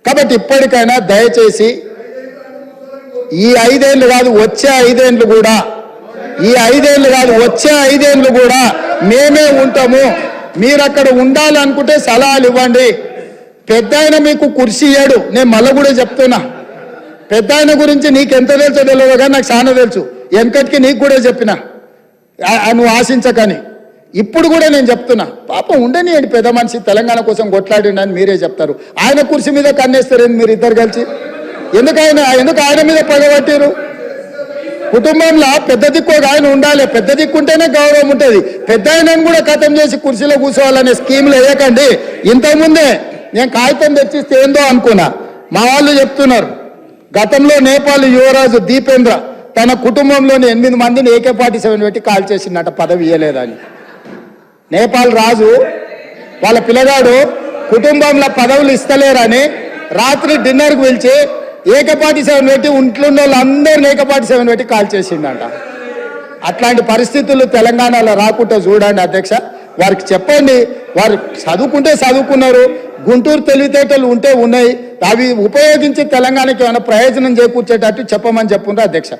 కాబట్టి ఇప్పటికైనా దయచేసి ఈ 5 ఏళ్ళు కాదు వచ్చే 5 ఏళ్ళు కూడా వచ్చే 5 ఏళ్ళు కూడా మేమే ఉంటాము. మీరు అక్కడ ఉండాలనుకుంటే సలహాలు ఇవ్వండి. పెద్ద ఆయన మీకు కుర్చీ ఇయ్యాడు. నేను మళ్ళీ కూడా చెప్తున్నా, పెద్ద ఆయన గురించి నీకు ఎంత తెలుసో తెలియదు కానీ నాకు చాలా తెలుసు. వెనకటికి నీకు కూడా చెప్పిన, నువ్వు ఆశించకని. ఇప్పుడు కూడా నేను చెప్తున్నా, పాపం ఉండనియండి, పెద్ద మనిషి తెలంగాణ కోసం కొట్లాడిండని మీరే చెప్తారు. ఆయన కుర్చీ మీద కన్నేస్తారు మీరు ఇద్దరు కలిసి. ఎందుకు ఆయన మీద పగబట్టారు? కుటుంబంలో పెద్ద దిక్కు ఆయన ఉండాలి. పెద్ద దిక్కు ఉంటేనే గౌరవం ఉంటుంది. పెద్ద ఆయనను కూడా ఖతం చేసి కుర్చీలో కూర్చోవాలనే స్కీమ్లు వేయకండి. ఇంతకుముందే నేను కాగితం తెచ్చిస్తే ఏందో అనుకున్నా. మా వాళ్ళు చెప్తున్నారు, గతంలో నేపాల్ యువరాజు దీపేంద్ర తన కుటుంబంలోని 8 మందిని AK-47 పెట్టి కాల్ చేసిందట, పదవి ఇయ్యలేదని. నేపాల్ రాజు వాళ్ళ పిల్లగాడు కుటుంబంలో పదవులు ఇస్తలేరని రాత్రి డిన్నర్కి పిలిచి AK-47 పెట్టి ఇంట్లో వాళ్ళందరినీ AK-47 పెట్టి కాల్ చేసిండట. అట్లాంటి పరిస్థితులు తెలంగాణలో రాకుండా చూడండి అధ్యక్ష. వారికి చెప్పండి, వారు చదువుకుంటే చదువుకున్నారు, గుంటూరు తెలివితేటలు ఉంటే ఉన్నాయి, అవి ఉపయోగించి తెలంగాణకి ఏమైనా ప్రయోజనం చేకూర్చేటట్టు చెప్పమని చెప్పుండ్రు అధ్యక్ష.